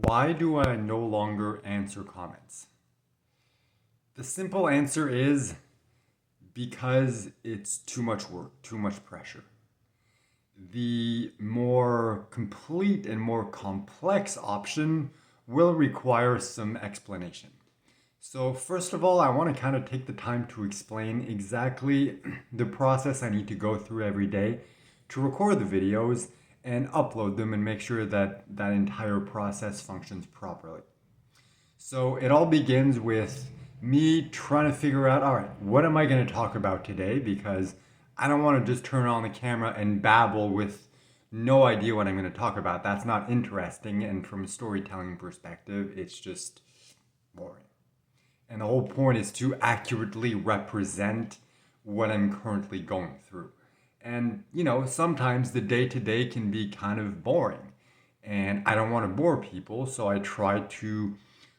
Why do I no longer answer comments? The simple answer is because it's too much work, too much pressure. The more complete and more complex option will require some explanation. So, first of all, I want to kind of take the time to explain exactly the process I need to go through every day to record the videos and upload them and make sure that that entire process functions properly. So it all begins with me trying to figure out, all right, what am I going to talk about today? Because I don't want to just turn on the camera and babble with no idea what I'm going to talk about. That's not interesting. And from a storytelling perspective, it's just boring. And the whole point is to accurately represent what I'm currently going through. And, sometimes the day to day can be kind of boring. And I don't want to bore people, so I try to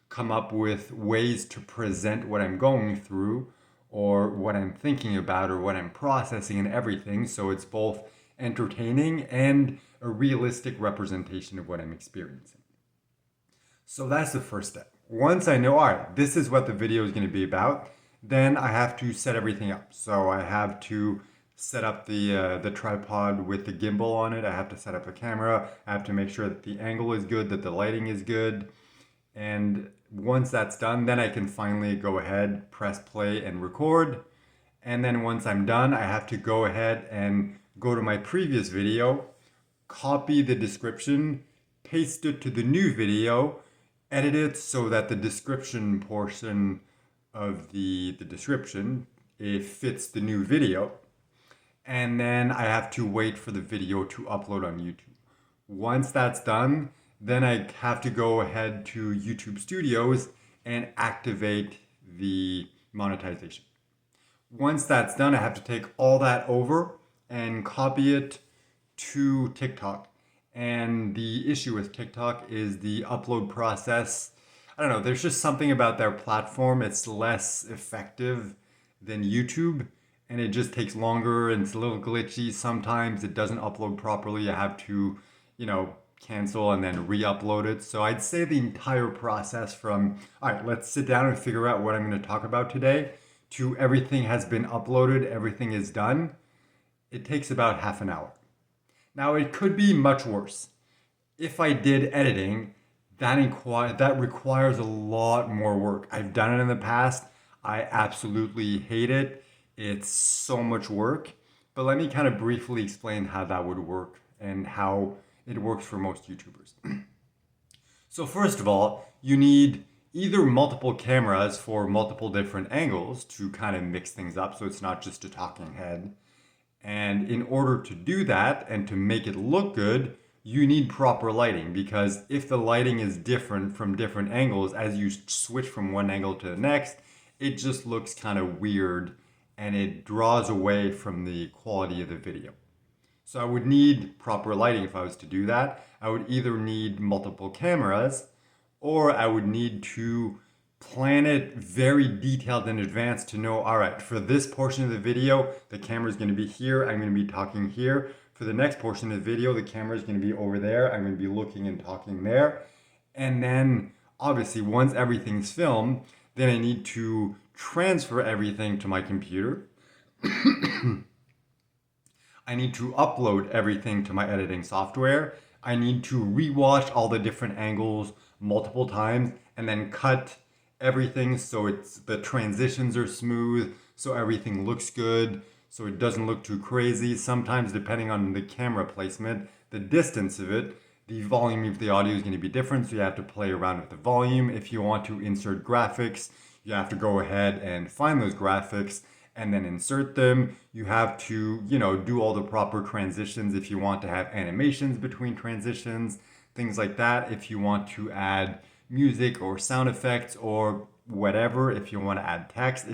come up with ways to present what I'm going through or what I'm thinking about or what I'm processing and everything. So it's both entertaining and a realistic representation of what I'm experiencing. So that's the first step. Once I know, all right, this is what the video is going to be about, then I have to set everything up. So I have to set up the tripod with the gimbal on it. I have to set up the camera. I have to make sure that the angle is good, that the lighting is good. And once that's done, then I can finally go ahead, press play and record. And then once I'm done, I have to go ahead and go to my previous video, copy the description, paste it to the new video, edit it so that the description portion of the description, it fits the new video. And then I have to wait for the video to upload on YouTube. Once that's done, then I have to go ahead to YouTube Studios and activate the monetization. Once that's done, I have to take all that over and copy it to TikTok. And the issue with TikTok is the upload process. I don't know, there's just something about their platform. It's less effective than YouTube and it just takes longer and it's a little glitchy. Sometimes it doesn't upload properly. I have to, cancel and then re-upload it. So I'd say the entire process from, all right, let's sit down and figure out what I'm going to talk about today to everything has been uploaded, everything is done, it takes about half an hour. Now it could be much worse. If I did editing, that requires a lot more work. I've done it in the past. I absolutely hate it. It's so much work. But let me kind of briefly explain how that would work and how it works for most YouTubers. So first of all, you need either multiple cameras for multiple different angles to kind of mix things up so it's not just a talking head. And in order to do that and to make it look good, you need proper lighting because if the lighting is different from different angles as you switch from one angle to the next, it just looks kind of weird and it draws away from the quality of the video. So I would need proper lighting if I was to do that. I would either need multiple cameras or I would need to plan it very detailed in advance to know, all right, for this portion of the video, the camera is going to be here. I'm going to be talking here. For the next portion of the video, the camera is going to be over there. I'm going to be looking and talking there. And then obviously once everything's filmed, then I need to transfer everything to my computer. I need to upload everything to my editing software. I need to rewatch all the different angles multiple times and then cut everything so the transitions are smooth, so everything looks good, so it doesn't look too crazy. Sometimes depending on the camera placement, the distance of it, the volume of the audio is going to be different, so you have to play around with the volume. If you want to insert graphics, you have to go ahead and find those graphics and then insert them. You have to, do all the proper transitions if you want to have animations between transitions, things like that. If you want to add music or sound effects or whatever, if you want to add text,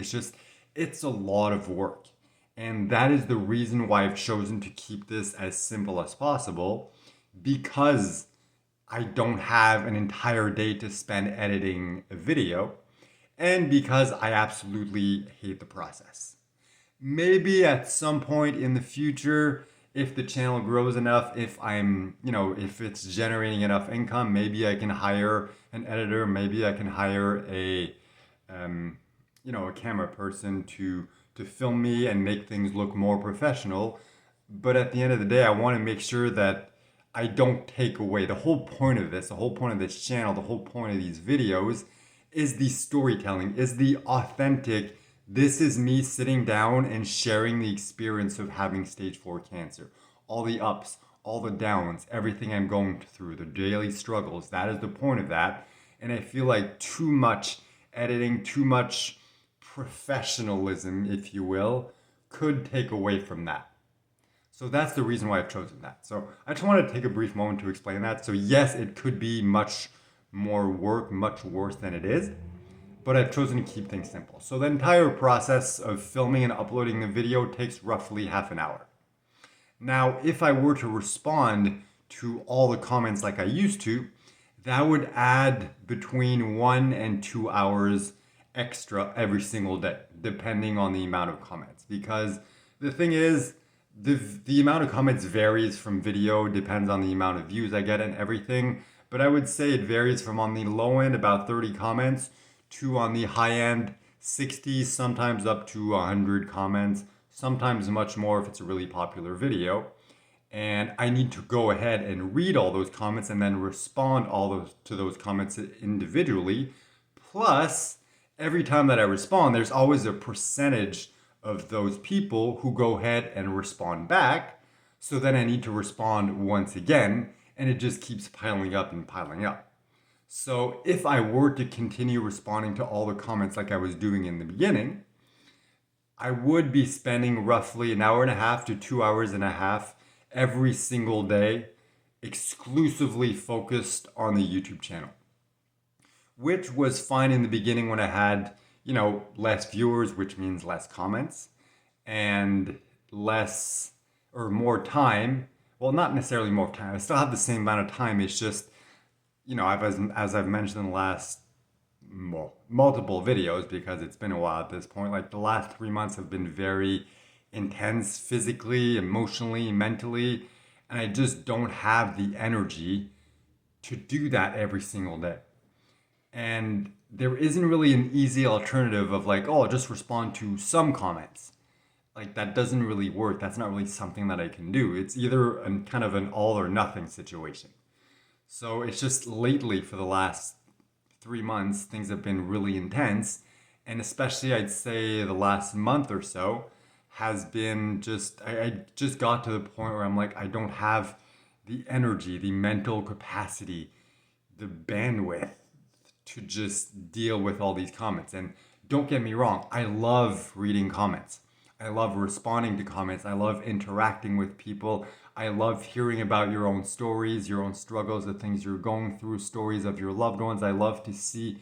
it's a lot of work. And that is the reason why I've chosen to keep this as simple as possible because I don't have an entire day to spend editing a video and because I absolutely hate the process. Maybe at some point in the future, if the channel grows enough, if I'm, if it's generating enough income, maybe I can hire an editor, maybe I can hire um, a camera person to film me and make things look more professional. But at the end of the day, I want to make sure that I don't take away the whole point of this, the whole point of this channel, the whole point of these videos is the storytelling, is the authentic. This is me sitting down and sharing the experience of having stage 4 cancer. All the ups, all the downs, everything I'm going through, the daily struggles. That is the point of that. And I feel like too much editing, too much professionalism, if you will, could take away from that. So that's the reason why I've chosen that. So I just wanted to take a brief moment to explain that. So yes, it could be much more work, much worse than it is, but I've chosen to keep things simple. So the entire process of filming and uploading the video takes roughly half an hour. Now, if I were to respond to all the comments like I used to, that would add between 1 and 2 hours extra every single day, depending on the amount of comments. Because the thing is, the amount of comments varies from video, depends on the amount of views I get and everything. But I would say it varies from on the low end, about 30 comments, to on the high end, 60, sometimes up to 100 comments, sometimes much more if it's a really popular video. And I need to go ahead and read all those comments and then respond to those comments individually. Plus, every time that I respond, there's always a percentage of those people who go ahead and respond back. So then I need to respond once again, and it just keeps piling up and piling up. So if I were to continue responding to all the comments like I was doing in the beginning, I would be spending roughly an hour and a half to 2 hours and a half every single day exclusively focused on the YouTube channel, which was fine in the beginning when I had, less viewers, which means less comments, and less or more time. Well, not necessarily more time. I still have the same amount of time. It's just, as I've mentioned in the last multiple videos, because it's been a while at this point, like the last 3 months have been very intense physically, emotionally, mentally, and I just don't have the energy to do that every single day. And there isn't really an easy alternative of like, oh, I'll just respond to some comments. Like that doesn't really work. That's not really something that I can do. It's either kind of an all or nothing situation. So it's just lately for the last 3 months, things have been really intense. And especially I'd say the last month or so has been just, I just got to the point where I'm like, I don't have the energy, the mental capacity, the bandwidth to just deal with all these comments. And don't get me wrong, I love reading comments. I love responding to comments. I love interacting with people. I love hearing about your own stories, your own struggles, the things you're going through, stories of your loved ones. I love to see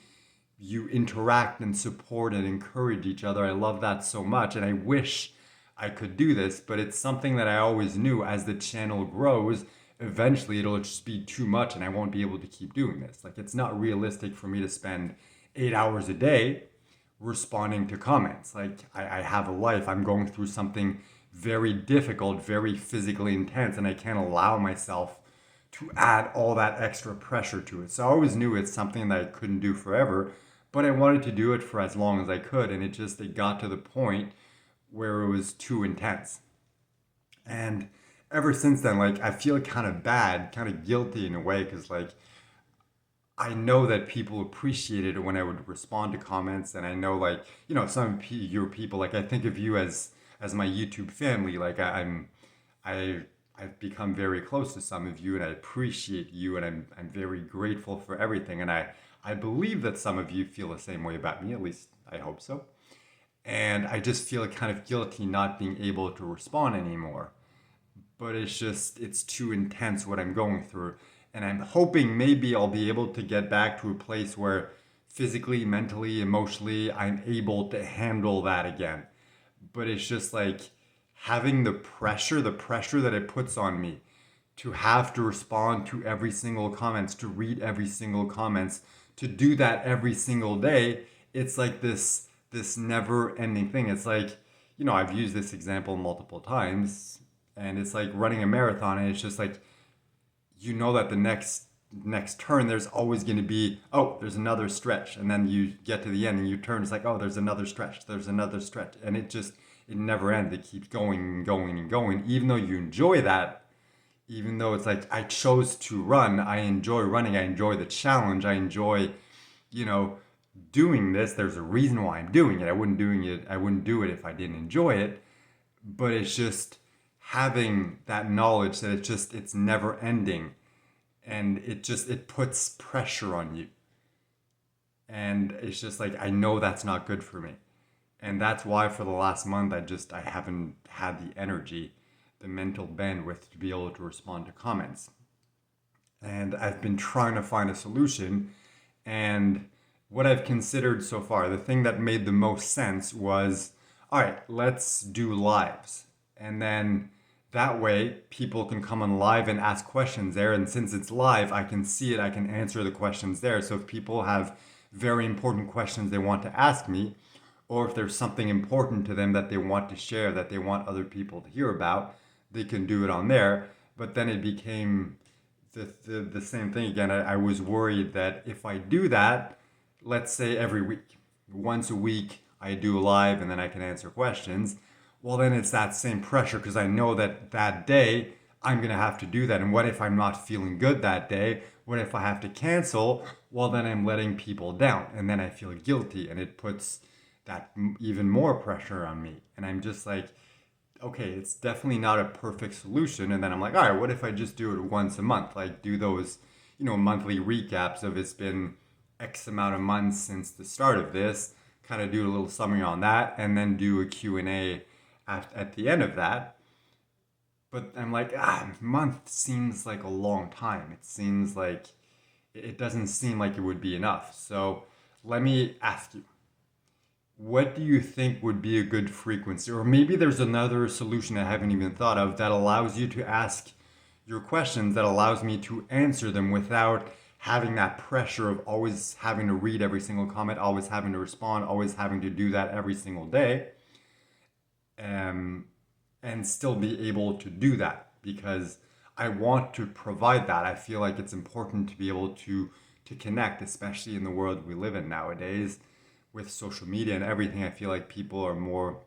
you interact and support and encourage each other. I love that so much. And I wish I could do this, but it's something that I always knew as the channel grows, eventually it'll just be too much and I won't be able to keep doing this. Like it's not realistic for me to spend 8 hours a day responding to comments. Like I have a life, I'm going through something very difficult, very physically intense, and I can't allow myself to add all that extra pressure to it. So I always knew it's something that I couldn't do forever, but I wanted to do it for as long as I could, and it got to the point where it was too intense. And ever since then, like I feel kind of bad, kind of guilty in a way, because like I know that people appreciated it when I would respond to comments, and I know like some of your people, like I think of you as my YouTube family. Like I've become very close to some of you, and I appreciate you, and I'm very grateful for everything, and I believe that some of you feel the same way about me. At least I hope so. And I just feel kind of guilty not being able to respond anymore. But it's too intense what I'm going through. And I'm hoping maybe I'll be able to get back to a place where physically, mentally, emotionally, I'm able to handle that again. But it's just like having the pressure that it puts on me to have to respond to every single comments, to read every single comments, to do that every single day. It's like this never ending thing. It's like, I've used this example multiple times. And it's like running a marathon, and it's just like, you know that the next turn there's always going to be, oh, there's another stretch, and then you get to the end and you turn, it's like, oh, there's another stretch, and it never ends. It keeps going and going and going, even though you enjoy that. Even though it's like, I chose to run, I enjoy running, I enjoy the challenge, I enjoy, you know, doing this. There's a reason why I'm doing it. I wouldn't do it if I didn't enjoy it. But it's just having that knowledge that it's never ending, and it puts pressure on you. And it's just like, I know that's not good for me. And that's why for the last month I haven't had the energy, the mental bandwidth to be able to respond to comments. And I've been trying to find a solution. And what I've considered so far, the thing that made the most sense was, all right, let's do lives. And then that way people can come on live and ask questions there. And since it's live, I can see it, I can answer the questions there. So if people have very important questions they want to ask me, or if there's something important to them that they want to share, that they want other people to hear about, they can do it on there. But then it became the same thing again. I was worried that if I do that, let's say every week, once a week, I do a live and then I can answer questions. Well, then it's that same pressure, because I know that that day I'm going to have to do that. And what if I'm not feeling good that day? What if I have to cancel? Well, then I'm letting people down, and then I feel guilty, and it puts that even more pressure on me. And I'm just like, okay, it's definitely not a perfect solution. And then I'm like, all right, what if I just do it once a month? Like, do those, monthly recaps of, it's been X amount of months since the start of this, kind of do a little summary on that, and then do a Q&A at the end of that. But I'm like, month seems like a long time. It seems like, it doesn't seem like it would be enough. So let me ask you, what do you think would be a good frequency? Or maybe there's another solution I haven't even thought of that allows you to ask your questions, that allows me to answer them without having that pressure of always having to read every single comment, always having to respond, always having to do that every single day. And still be able to do that, because I want to provide that. I feel like it's important to be able to connect, especially in the world we live in nowadays with social media and everything. I feel like people are more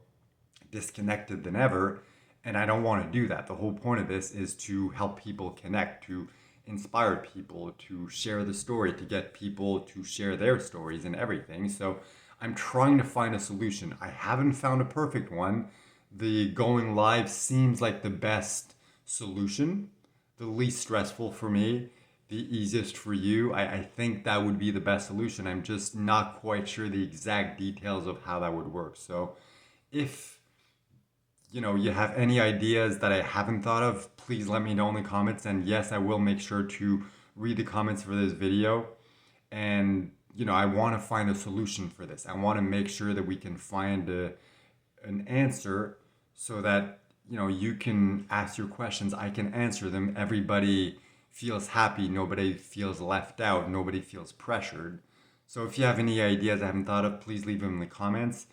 disconnected than ever, and I don't want to do that. The whole point of this is to help people connect, to inspire people, to share the story, to get people to share their stories and everything. So I'm trying to find a solution. I haven't found a perfect one. The going live seems like the best solution, the least stressful for me, the easiest for you. I think that would be the best solution. I'm just not quite sure the exact details of how that would work. So if you have any ideas that I haven't thought of, please let me know in the comments. And yes, I will make sure to read the comments for this video. And I want to find a solution for this. I want to make sure that we can find an answer, so that you can ask your questions, I can answer them, everybody feels happy, nobody feels left out, nobody feels pressured. So if you have any ideas I haven't thought of, please leave them in the comments.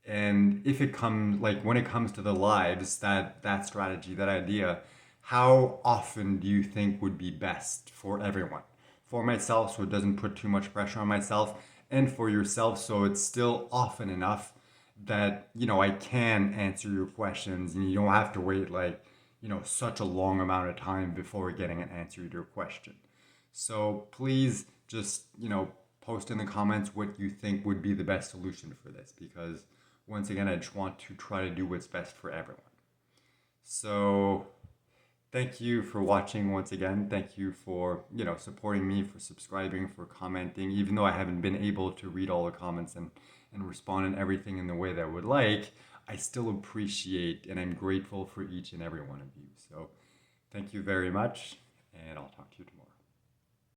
And if it comes, like when it comes to the lives, that strategy, that idea, how often do you think would be best for everyone? For myself, so it doesn't put too much pressure on myself, and for yourself, so it's still often enough that I can answer your questions, and you don't have to wait like such a long amount of time before getting an answer to your question. So please just post in the comments what you think would be the best solution for this, because once again, I just want to try to do what's best for everyone. So thank you for watching once again. Thank you for supporting me, for subscribing, for commenting, even though I haven't been able to read all the comments and respond and everything in the way that I would like. I still appreciate and I'm grateful for each and every one of you. So thank you very much, and I'll talk to you tomorrow.